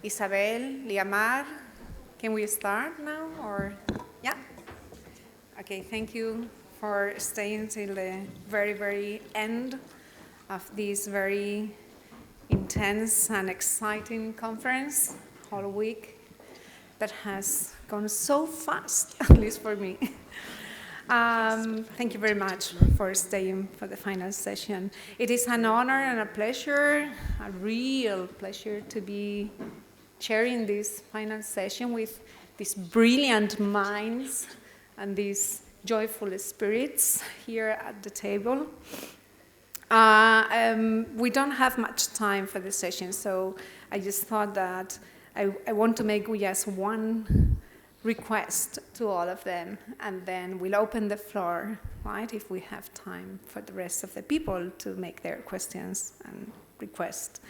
Isabel, Liamar, can we start now, or, yeah? Okay, thank you for staying till the very, very end of this very intense and exciting conference whole week that has gone so fast, at least for me. Thank you very much for staying for the final session. It is an honor and a pleasure, a real pleasure to be sharing this final session with these brilliant minds and these joyful spirits here at the table. We don't have much time for the session, so I just thought that I want to make just one request to all of them, and then we'll open the floor, right, if we have time for the rest of the people to make their questions and requests.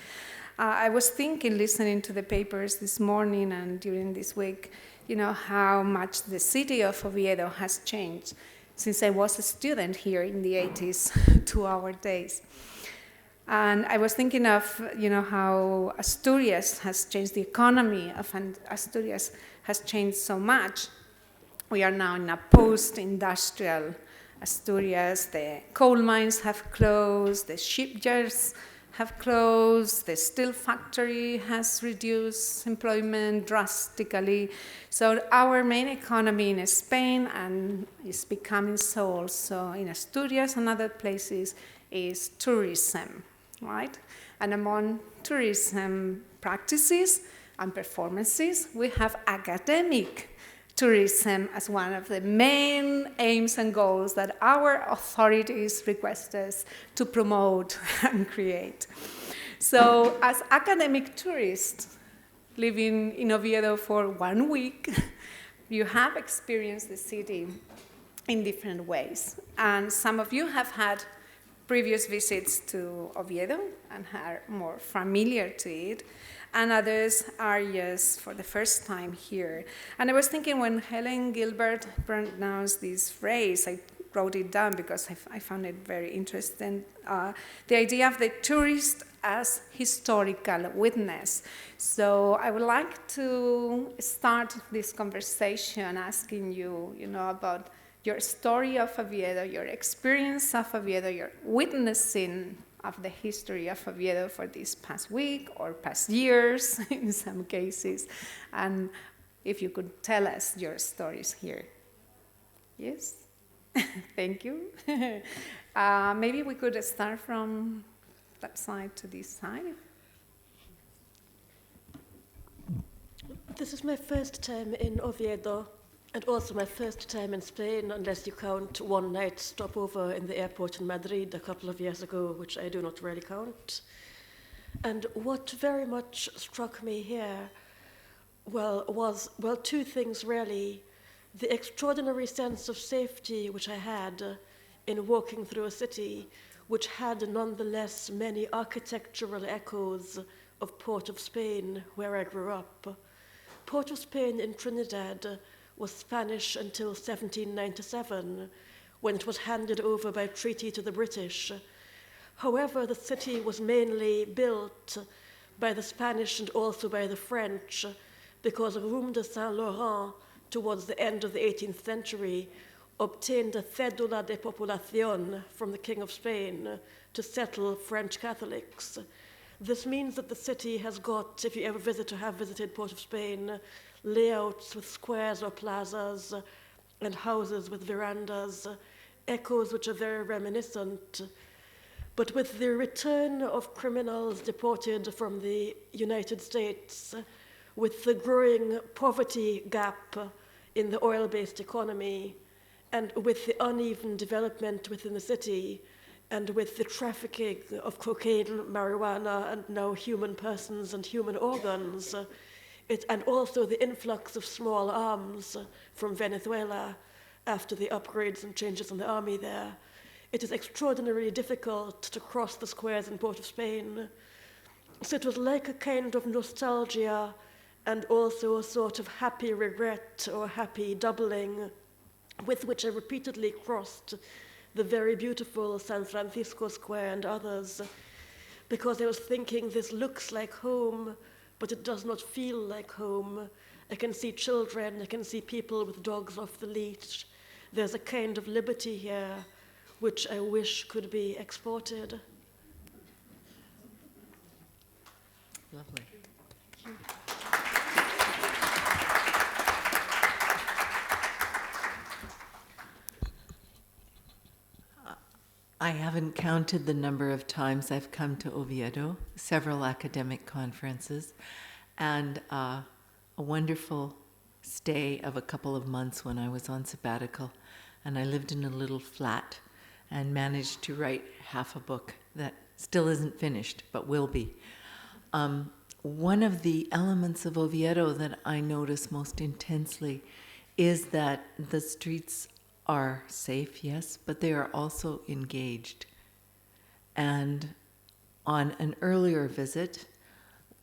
I was thinking, listening to the papers this morning and during this week, how much the city of Oviedo has changed since I was a student here in the 80s to our days. And I was thinking of, how Asturias has changed, the economy of Asturias has changed so much. We are now in a post-industrial Asturias. The coal mines have closed, the shipyards have closed, the steel factory has reduced employment drastically. So our main economy in Spain, and is becoming so also in Asturias and other places, is tourism, right? And among tourism practices and performances, we have academic tourism as one of the main aims and goals that our authorities request us to promote and create. So as academic tourists living in Oviedo for 1 week, you have experienced the city in different ways. And some of you have had previous visits to Oviedo and are more familiar to it, and others are just for the first time here. And I was thinking, when Helen Gilbert pronounced this phrase, I wrote it down because I found it very interesting, the idea of the tourist as historical witness. So I would like to start this conversation asking you, about your story of Oviedo, your experience of Oviedo, your witnessing of the history of Oviedo for this past week or past years in some cases. And if you could tell us your stories here. Yes? Thank you. Maybe we could start from that side to this side. This is my first time in Oviedo, and also my first time in Spain, unless you count one night stopover in the airport in Madrid a couple of years ago, which I do not really count. And what very much struck me here, was two things really. The extraordinary sense of safety which I had in walking through a city which had nonetheless many architectural echoes of Port of Spain, where I grew up. Port of Spain in Trinidad was Spanish until 1797, when it was handed over by treaty to the British. However, the city was mainly built by the Spanish and also by the French, because Rome de Saint-Laurent, towards the end of the 18th century, obtained a cédula de populación from the King of Spain to settle French Catholics. This means that the city has got, if you ever visit or have visited Port of Spain, layouts with squares or plazas and houses with verandas, echoes which are very reminiscent. But with the return of criminals deported from the United States, with the growing poverty gap in the oil-based economy, and with the uneven development within the city, and with the trafficking of cocaine, marijuana, and now human persons and human organs, and also the influx of small arms from Venezuela after the upgrades and changes in the army there, it is extraordinarily difficult to cross the squares in Port of Spain. So it was like a kind of nostalgia and also a sort of happy regret or happy doubling with which I repeatedly crossed the very beautiful San Francisco Square and others, because I was thinking, this looks like home, but it does not feel like home. I can see children, I can see people with dogs off the leash. There's a kind of liberty here which I wish could be exported. Lovely. I haven't counted the number of times I've come to Oviedo, several academic conferences, and a wonderful stay of a couple of months when I was on sabbatical. And I lived in a little flat and managed to write half a book that still isn't finished, but will be. One of the elements of Oviedo that I notice most intensely is that the streets are safe, yes, but they are also engaged. And on an earlier visit,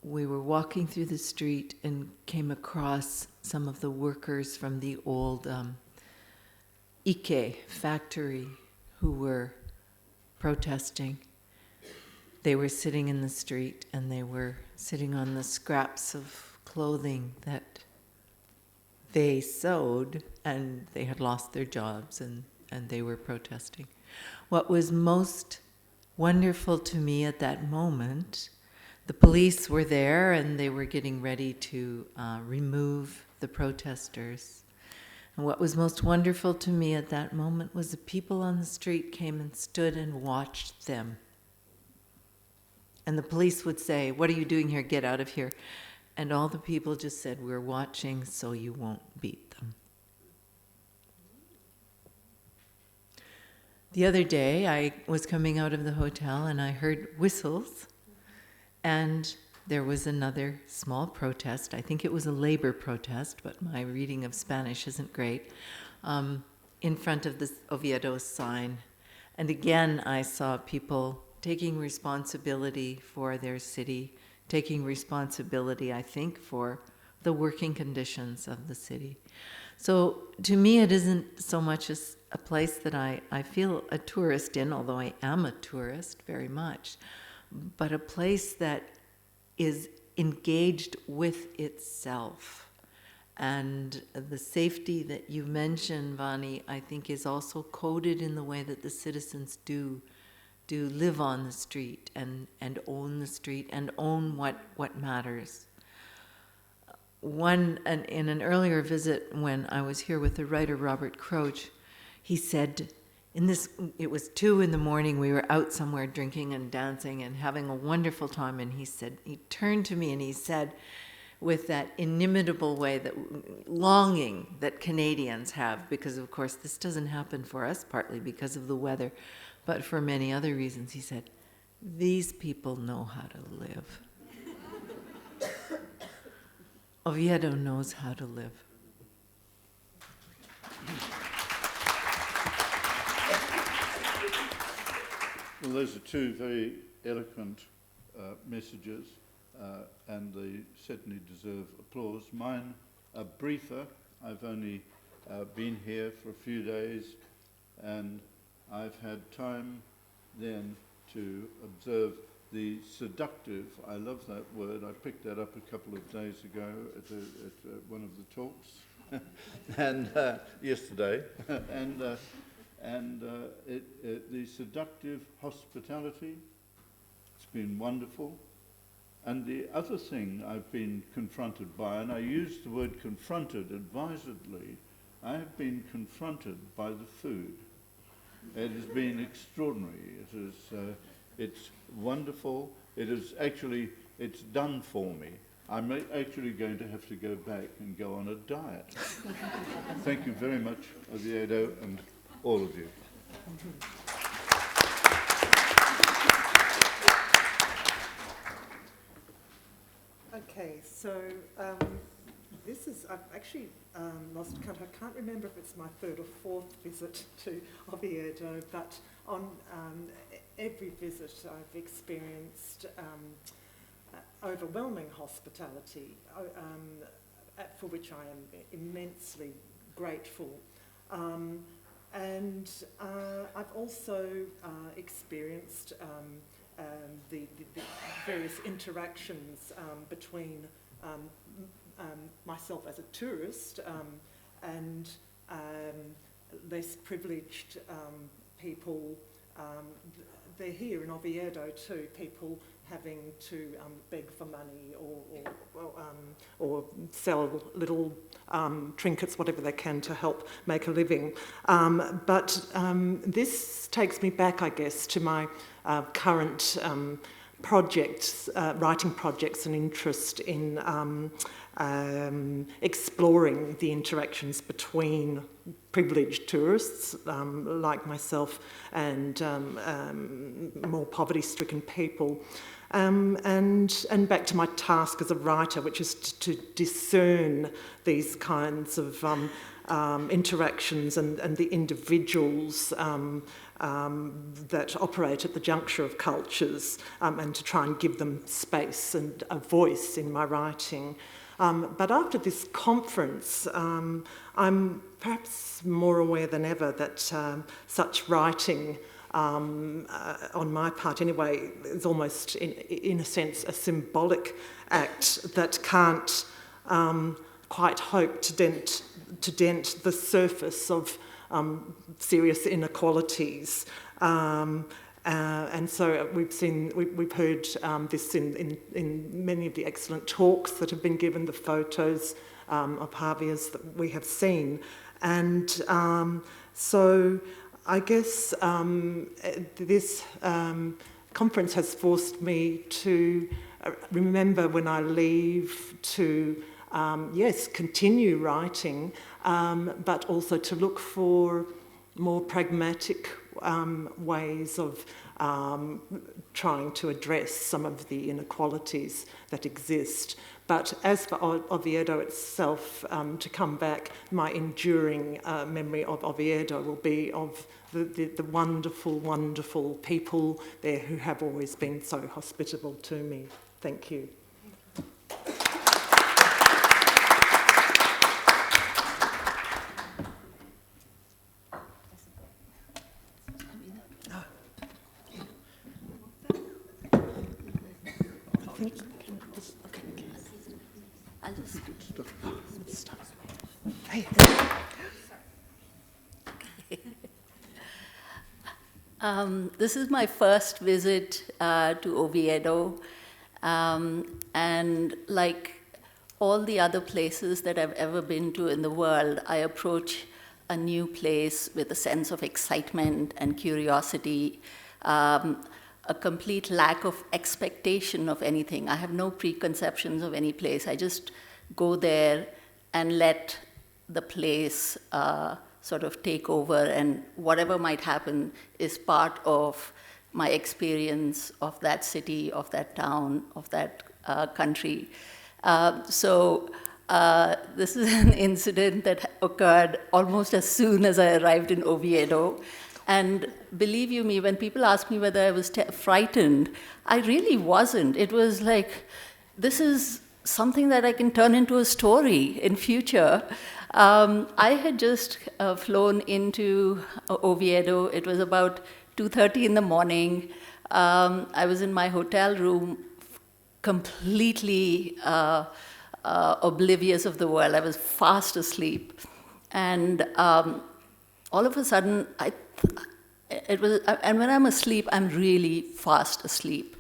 we were walking through the street and came across some of the workers from the old Ike factory who were protesting. They were sitting in the street and they were sitting on the scraps of clothing that they sewed, and they had lost their jobs, and they were protesting. What was most wonderful to me at that moment, the police were there and they were getting ready to remove the protesters. And what was most wonderful to me at that moment was the people on the street came and stood and watched them. And the police would say, "What are you doing here? Get out of here." And all the people just said, "We're watching so you won't beat them." The other day, I was coming out of the hotel and I heard whistles, and there was another small protest. I think it was a labor protest, but my reading of Spanish isn't great, in front of the Oviedo sign. And again, I saw people taking responsibility for their city, taking responsibility, I think, for the working conditions of the city. So to me, it isn't so much as a place that I feel a tourist in, although I am a tourist very much, but a place that is engaged with itself. And the safety that you mentioned, Vani, I think is also coded in the way that the citizens do live on the street and own the street and own what matters. In an earlier visit when I was here with the writer Robert Croach, he said, it was 2 a.m, we were out somewhere drinking and dancing and having a wonderful time, and he turned to me and he said, with that inimitable way, that longing that Canadians have, because of course this doesn't happen for us, partly because of the weather, but for many other reasons, he said, "These people know how to live." Oviedo knows how to live. Well, those are 2 very eloquent messages, and they certainly deserve applause. Mine are briefer. I've only been here for a few days, and I've had time then to observe the seductive, I love that word, I picked that up a couple of days ago at one of the talks, and yesterday, and the seductive hospitality, it's been wonderful. And the other thing I've been confronted by, and I use the word confronted advisedly, I have been confronted by the food. It has been extraordinary. It's wonderful. It's done for me. I'm actually going to have to go back and go on a diet. Thank you very much, Oviedo, and all of you. Okay, so I've actually lost count. I can't remember if it's my 3rd or 4th visit to Oviedo, but on every visit I've experienced overwhelming hospitality, for which I am immensely grateful. And I've also experienced the various interactions between myself as a tourist and less privileged people. They're here in Oviedo too, people having to beg for money or sell little trinkets, whatever they can, to help make a living. But this takes me back, I guess, to my current projects, writing projects, and interest in exploring the interactions between privileged tourists like myself and more poverty-stricken people. And back to my task as a writer, which is to discern these kinds of interactions and the individuals that operate at the juncture of cultures, and to try and give them space and a voice in my writing. But after this conference, I'm perhaps more aware than ever that such writing, on my part anyway, is almost, in a sense, a symbolic act that can't quite hope to dent the surface of serious inequalities. And so we've heard this in many of the excellent talks that have been given, the photos of Javia's that we have seen. And so I guess this conference has forced me to remember when I leave to, yes, continue writing, but also to look for more pragmatic ways of trying to address some of the inequalities that exist. But as for Oviedo itself, to come back, my enduring memory of Oviedo will be of the wonderful, wonderful people there who have always been so hospitable to me. Thank you. This is my first visit to Oviedo, and like all the other places that I've ever been to in the world, I approach a new place with a sense of excitement and curiosity, a complete lack of expectation of anything. I have no preconceptions of any place. I just go there and let the place sort of take over, and whatever might happen is part of my experience of that city, of that town, of that country. So this is an incident that occurred almost as soon as I arrived in Oviedo. And believe you me, when people ask me whether I was frightened, I really wasn't. It was like, this is something that I can turn into a story in future. I had just flown into Oviedo. It was about 2:30 in the morning. I was in my hotel room, completely oblivious of the world. I was fast asleep. And all of a sudden, and when I'm asleep, I'm really fast asleep.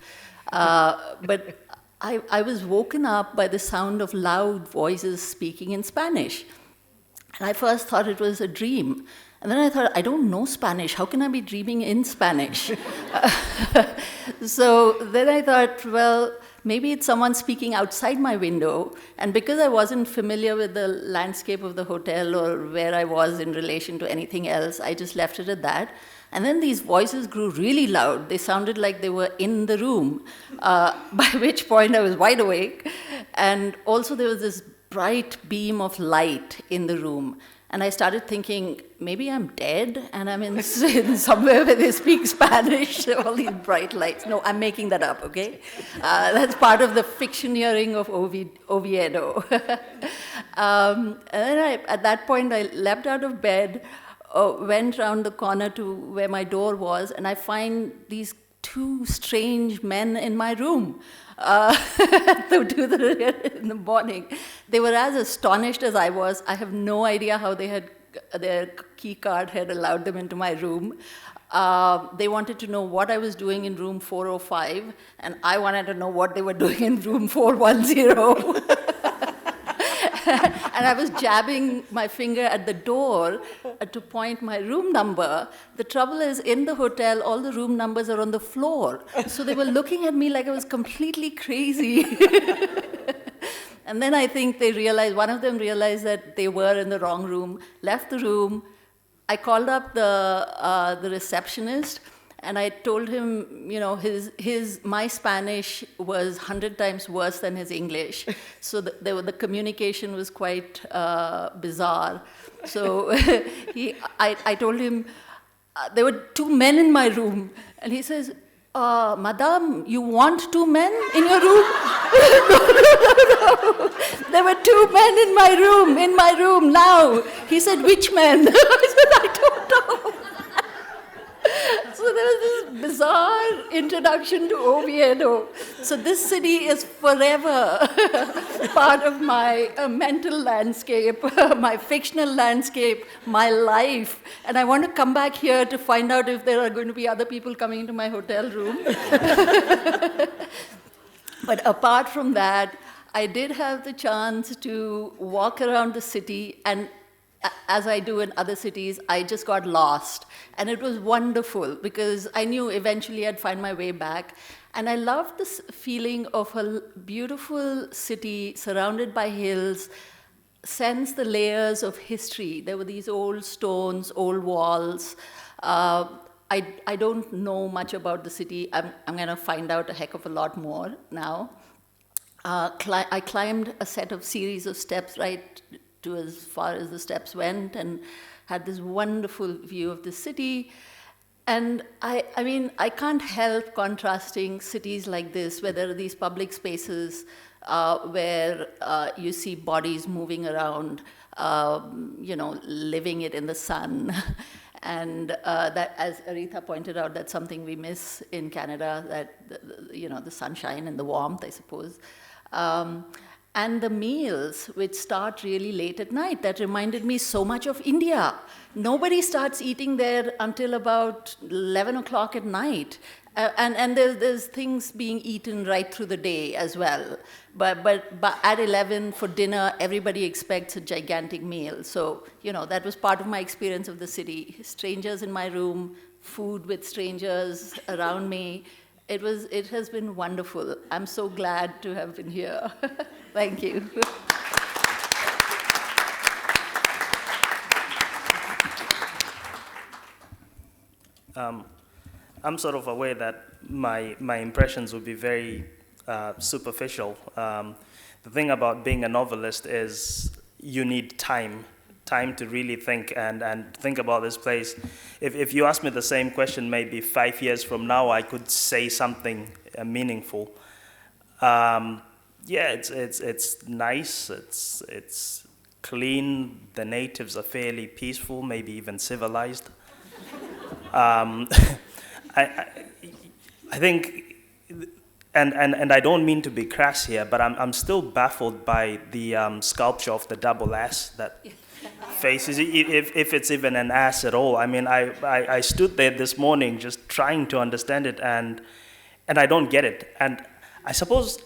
But I was woken up by the sound of loud voices speaking in Spanish. And I first thought it was a dream. And then I thought, I don't know Spanish. How can I be dreaming in Spanish? So then I thought, well, maybe it's someone speaking outside my window. And because I wasn't familiar with the landscape of the hotel or where I was in relation to anything else, I just left it at that. And then these voices grew really loud. They sounded like they were in the room, by which point I was wide awake. And also there was this bright beam of light in the room. And I started thinking, maybe I'm dead and I'm in somewhere where they speak Spanish, all these bright lights. No, I'm making that up, okay? That's part of the fictioneering of Oviedo. And then at that point, I leapt out of bed, went round the corner to where my door was, and I find these two strange men in my room in the morning. They were as astonished as I was. I have no idea how their key card had allowed them into my room. They wanted to know what I was doing in room 405, and I wanted to know what they were doing in room 410. And I was jabbing my finger at the door to point my room number. The trouble is, in the hotel, all the room numbers are on the floor. So they were looking at me like I was completely crazy. And then I think one of them realized that they were in the wrong room, left the room. I called up the receptionist, and I told him, my Spanish was 100 times worse than his English. So the communication was quite bizarre. So I told him, there were two men in my room. And he says, Madame, you want two men in your room? No. There were two men in my room now. He said, which men? I said, I don't know. So there was this bizarre introduction to Oviedo. So this city is forever part of my mental landscape, my fictional landscape, my life. And I want to come back here to find out if there are going to be other people coming into my hotel room. But apart from that, I did have the chance to walk around the city, and as I do in other cities, I just got lost. And it was wonderful because I knew eventually I'd find my way back. And I loved this feeling of a beautiful city surrounded by hills, sense the layers of history. There were these old stones, old walls. I don't know much about the city. I'm going to find out a heck of a lot more now. I climbed a series of steps right to as far as the steps went, and had this wonderful view of the city. And I mean, I can't help contrasting cities like this, where there are these public spaces where you see bodies moving around, living it in the sun. And that, as Aretha pointed out, that's something we miss in Canada, that the sunshine and the warmth, I suppose. And the meals, which start really late at night, that reminded me so much of India. Nobody starts eating there until about 11 o'clock at night. And there's things being eaten right through the day as well. But at 11 for dinner, everybody expects a gigantic meal. So, that was part of my experience of the city. Strangers in my room, food with strangers around me. It has been wonderful. I'm so glad to have been here. Thank you. I'm sort of aware that my impressions would be very superficial. The thing about being a novelist is you need time to really think and think about this place. If you ask me the same question maybe 5 years from now, I could say something meaningful. It's nice, it's clean, the natives are fairly peaceful, maybe even civilized. I think, and I don't mean to be crass here, but I'm still baffled by the sculpture of the double S that faces, if it's even an ass at all. I mean, I stood there this morning just trying to understand it, and I don't get it. And I suppose,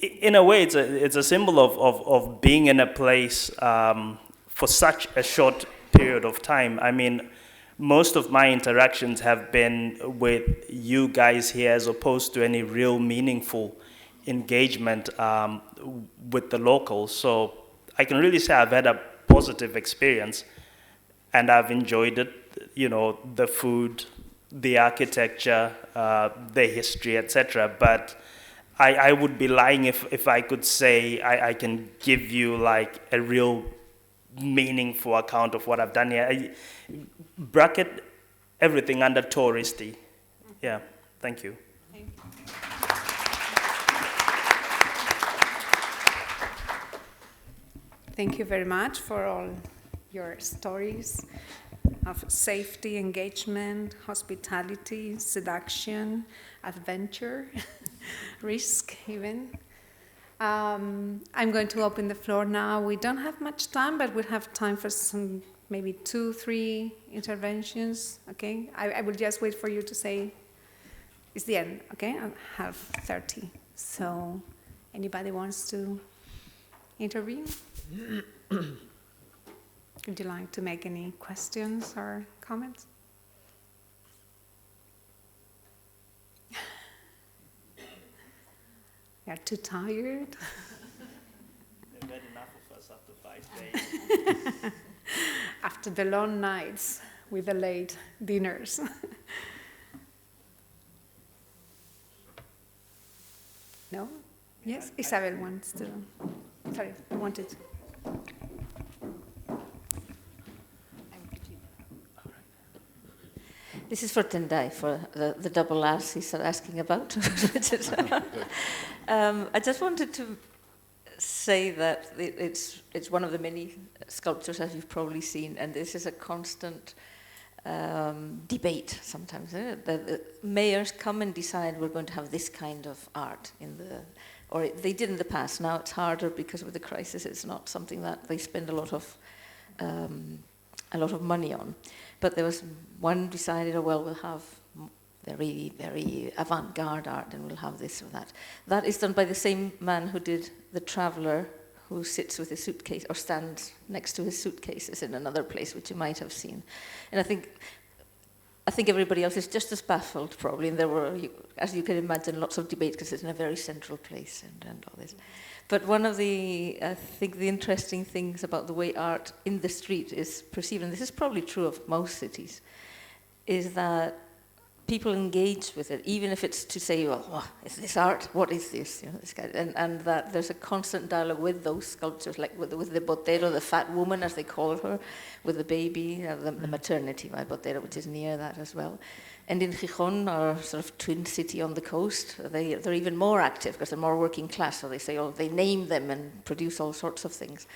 in a way, it's a symbol of being in a place for such a short period of time. I mean, most of my interactions have been with you guys here as opposed to any real meaningful engagement with the locals. So I can really say I've had a positive experience and I've enjoyed it, the food, the architecture, the history, etc. But I would be lying if I could say I can give you like a real meaningful account of what I've done here. I bracket everything under touristy. Yeah, thank you. Thank you. Thank you very much for all your stories. of safety, engagement, hospitality, seduction, adventure, risk even. I'm going to open the floor now. We don't have much time, but we'll have time for some, maybe 2-3 interventions, okay? I will just wait for you to say, it's the end, okay? I'll have 30. So, anybody wants to intervene? Would you like to make any questions or comments? You're too tired? They've had enough of us after 5 days. After the long nights with the late dinners. No? Yes? Isabel wants to. Sorry, I wanted. This is for Tendai, for the double ass he's asking about. I just wanted to say that it's one of the many sculptures, as you've probably seen, and this is a constant debate sometimes. The mayors come and decide we're going to have this kind of art or they did in the past. Now it's harder because with the crisis, it's not something that they spend a lot of money on. But there was one decided, oh, well, we'll have very, very avant-garde art and we'll have this or that. That is done by the same man who did The Traveller, who sits with his suitcase or stands next to his suitcases in another place, which you might have seen. And I think everybody else is just as baffled, probably. And there were, as you can imagine, lots of debate because it's in a very central place and all this. But one of the interesting things about the way art in the street is perceived, and this is probably true of most cities, is that people engage with it, even if it's to say, well, oh, is this art? What is this? You know, this kind of, and that there's a constant dialogue with those sculptures, like with the botero, the fat woman, as they call her, with the baby, the maternity by botero, which is near that as well. And in Gijón, our sort of twin city on the coast, they're even more active because they're more working class. So they say, oh, they name them and produce all sorts of things.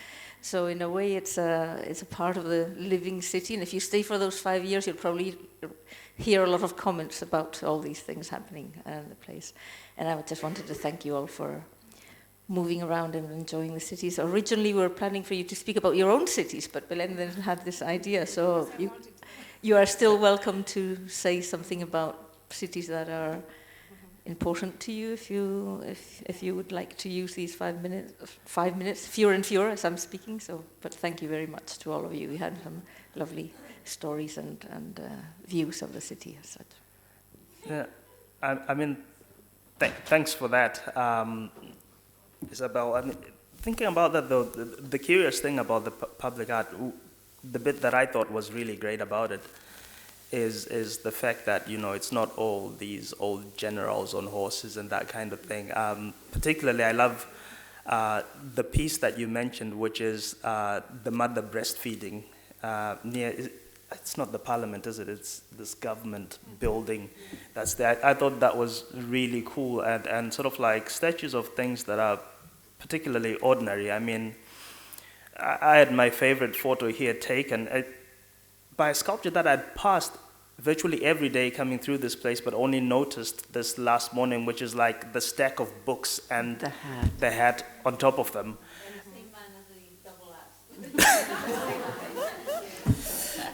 So in a way, it's a part of the living city. And if you stay for those 5 years, you'll probably hear a lot of comments about all these things happening in the place. And I just wanted to thank you all for moving around and enjoying the cities. Originally, we were planning for you to speak about your own cities, but Belén then had this idea. So you are still welcome to say something about cities that are important to you if you would like to use these 5 minutes, fewer and fewer as I'm speaking. So, but thank you very much to all of you. We had some lovely stories and views of the city as such. Yeah, I mean, thanks for that, Isabel. I mean, thinking about that though, the curious thing about the public art, the bit that I thought was really great about it is the fact that, you know, it's not all these old generals on horses and that kind of thing. Particularly, I love the piece that you mentioned, which is the mother breastfeeding near. It's not the parliament, is it? It's this government building that's there. I thought that was really cool and sort of like statues of things that are particularly ordinary. I mean, I had my favorite photo here taken by a sculpture that I'd passed virtually every day coming through this place, but only noticed this last morning, which is like the stack of books and the hat on top of them.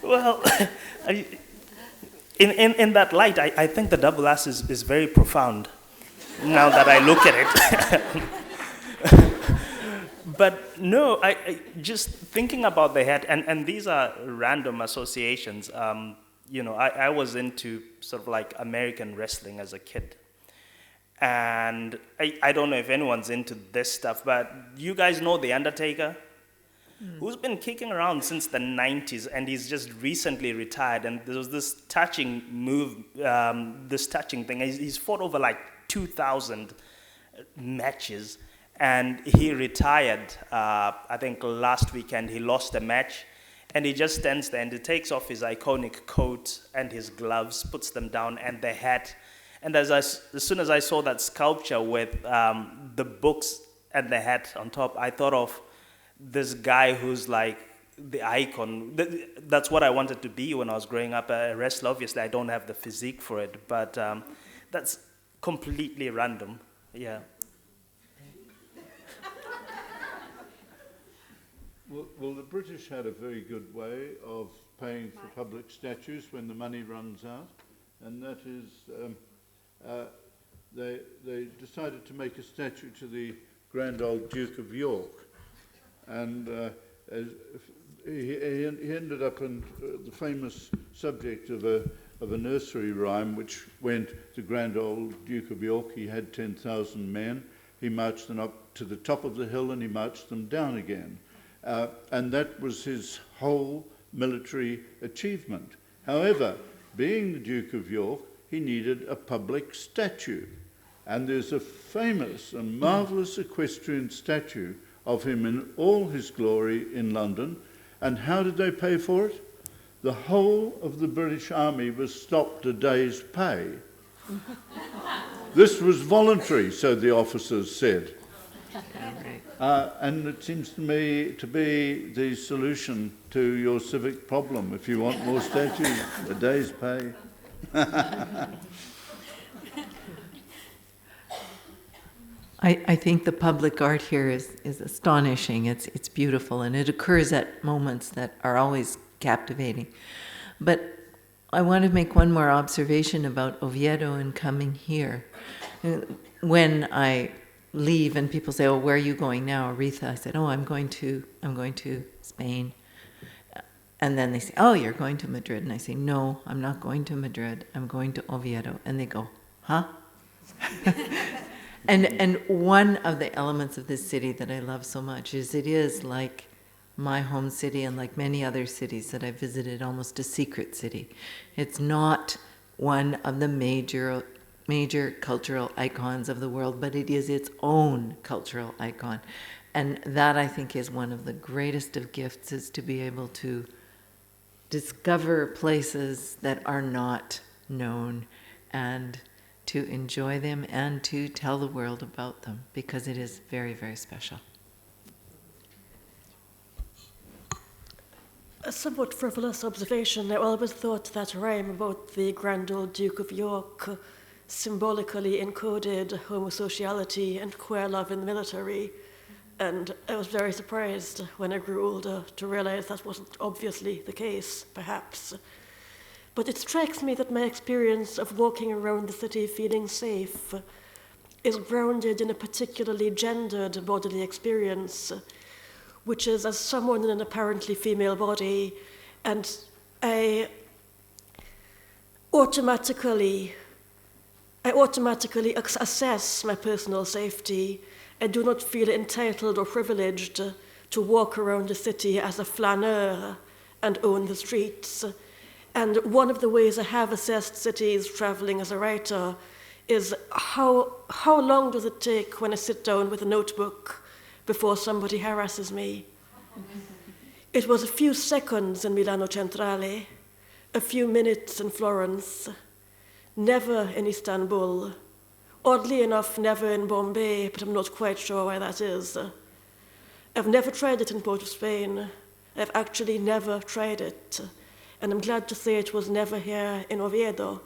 Well, in that light, I think the double ass is very profound now that I look at it. But no, I just thinking about the hat, and these are random associations. You know, I was into sort of like American wrestling as a kid. And I don't know if anyone's into this stuff, but you guys know The Undertaker? Who's been kicking around since the 90s, and he's just recently retired. And there was this touching move, this touching thing. He's fought over like 2,000 matches, and he retired. I think last weekend he lost a match, and he just stands there and he takes off his iconic coat and his gloves, puts them down, and the hat. And as soon as I saw that sculpture with the books and the hat on top, I thought of this guy who's like the icon. That's what I wanted to be when I was growing up, a wrestler. Obviously, I don't have the physique for it, but that's completely random. Yeah. Well, the British had a very good way of paying for public statues when the money runs out, and that is they decided to make a statue to the grand old Duke of York, and he ended up in the famous subject of a nursery rhyme which went, the grand old Duke of York, he had 10,000 men, he marched them up to the top of the hill and he marched them down again. And that was his whole military achievement. However, being the Duke of York, he needed a public statue. And there's a famous and marvellous equestrian statue of him in all his glory in London. And how did they pay for it? The whole of the British Army was stopped a day's pay. This was voluntary, so the officers said. And it seems to me to be the solution to your civic problem. If you want more statues, a day's pay. I think the public art here is astonishing. It's beautiful, and it occurs at moments that are always captivating. But I want to make one more observation about Oviedo and coming here. When I leave and people say, "Oh, where are you going now, Aretha?" I said, "Oh, I'm going to Spain." And then they say, "Oh, you're going to Madrid." And I say, "No, I'm not going to Madrid. I'm going to Oviedo." And they go, "Huh?" And one of the elements of this city that I love so much is it is like my home city and like many other cities that I visited, almost a secret city. It's not one of the major cultural icons of the world, but it is its own cultural icon. And that, I think, is one of the greatest of gifts, is to be able to discover places that are not known and to enjoy them and to tell the world about them, because it is very, very special. A somewhat frivolous observation. I always thought that rhyme about the grand old Duke of York symbolically encoded homosociality and queer love in the military. And I was very surprised when I grew older to realize that wasn't obviously the case, perhaps. But it strikes me that my experience of walking around the city feeling safe is grounded in a particularly gendered bodily experience, which is as someone in an apparently female body, and I automatically assess my personal safety. I do not feel entitled or privileged to walk around the city as a flaneur and own the streets. And one of the ways I have assessed cities traveling as a writer is how long does it take when I sit down with a notebook before somebody harasses me? It was a few seconds in Milano Centrale, a few minutes in Florence, never in Istanbul, oddly enough never in Bombay, but I'm not quite sure why that is. I've never tried it in Port of Spain. I've actually never tried it. And I'm glad to say it was never here in Oviedo.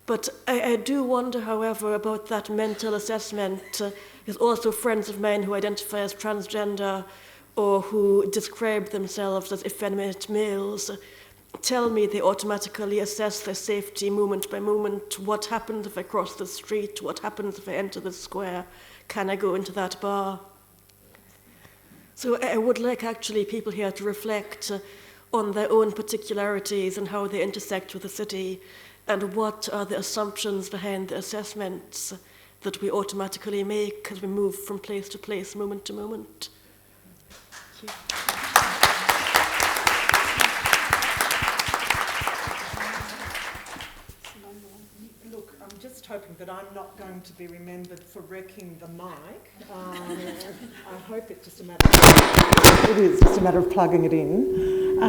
But I do wonder, however, about that mental assessment. There's also friends of mine who identify as transgender or who describe themselves as effeminate males tell me they automatically assess their safety moment by moment. What happens if I cross the street? What happens if I enter the square? Can I go into that bar? So I would like actually people here to reflect on their own particularities and how they intersect with the city, and what are the assumptions behind the assessments that we automatically make as we move from place to place, moment to moment. Thank you. Look, I'm just hoping that I'm not going to be remembered for wrecking the mic. I hope it's just a matter of, it is just a matter of plugging it in.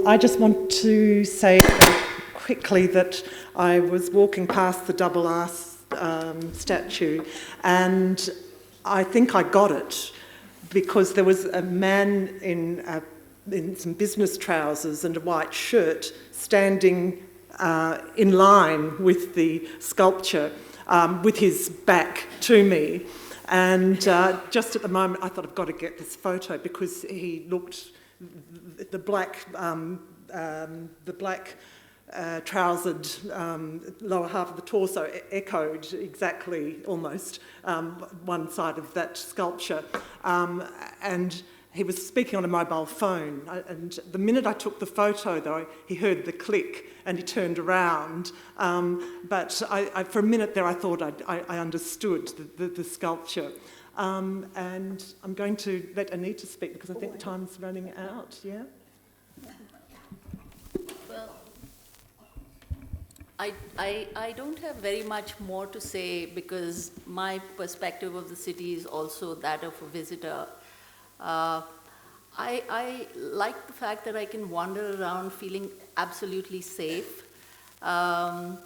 I just want to say quickly that I was walking past the double R statue, and I think I got it because there was a man in a in some business trousers and a white shirt, standing in line with the sculpture, with his back to me. And just at the moment, I thought, I've got to get this photo, because he looked, the black trousered lower half of the torso echoed exactly, almost, one side of that sculpture. And he was speaking on a mobile phone, and the minute I took the photo, though, he heard the click and he turned around. But I, for a minute there, I thought I understood the sculpture. And I'm going to let Anita speak, because I think time's running out, yeah? Well, I don't have very much more to say, because my perspective of the city is also that of a visitor. I like the fact that I can wander around feeling absolutely safe, and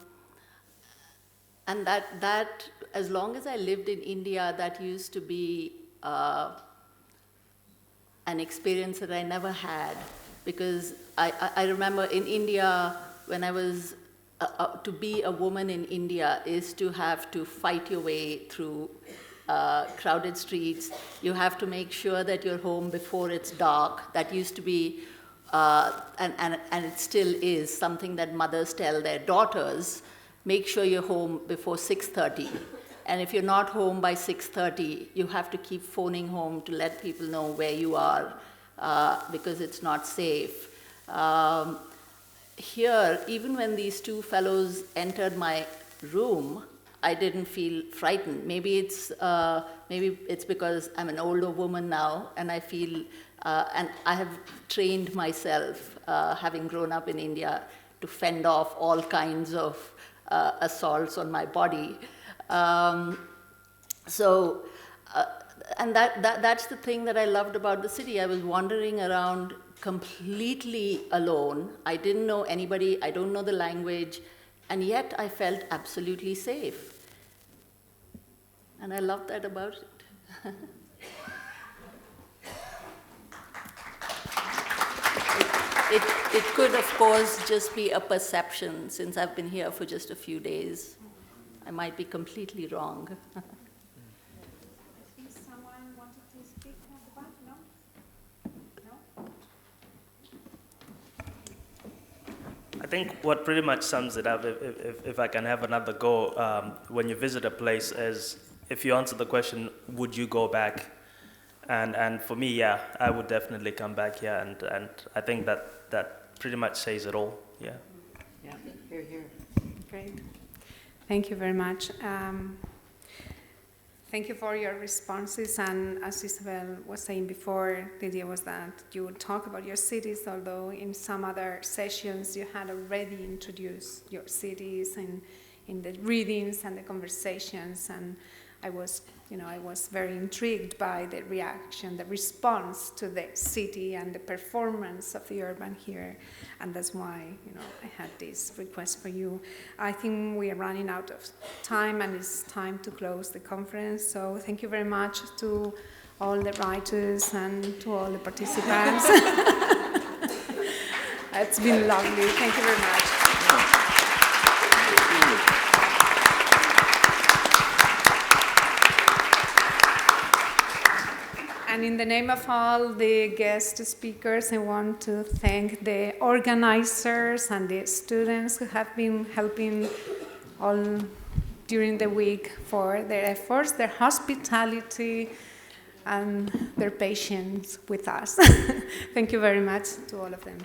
that as long as I lived in India, that used to be an experience that I never had, because I remember in India, when I was to be a woman in India is to have to fight your way through crowded streets. You have to make sure that you're home before it's dark. That used to be, and it still is, something that mothers tell their daughters, make sure you're home before 6:30. And if you're not home by 6:30, you have to keep phoning home to let people know where you are, because it's not safe. Here, even when these two fellows entered my room, I didn't feel frightened. Maybe it's because I'm an older woman now, and I feel, and I have trained myself, having grown up in India, to fend off all kinds of assaults on my body. And that's the thing that I loved about the city. I was wandering around completely alone. I didn't know anybody. I don't know the language. And yet I felt absolutely safe. And I love that about it. It could, of course, just be a perception, since I've been here for just a few days. I might be completely wrong. I think someone wanted to speak at the back, no? I think what pretty much sums it up, if I can have another go, when you visit a place, is if you answer the question, would you go back? And for me, yeah, I would definitely come back here, and I think that pretty much says it all, yeah. Yeah, hear, hear. Great. Thank you very much. Thank you for your responses, and as Isabel was saying before, the idea was that you would talk about your cities, although in some other sessions you had already introduced your cities in the readings and the conversations, and I was very intrigued by the reaction, the response to the city and the performance of the urban here, and that's why I had this request for you. I think we are running out of time, and it's time to close the conference. So thank you very much to all the writers and to all the participants. It's been lovely. Thank you very much. And in the name of all the guest speakers, I want to thank the organizers and the students who have been helping all during the week for their efforts, their hospitality, and their patience with us. Thank you very much to all of them.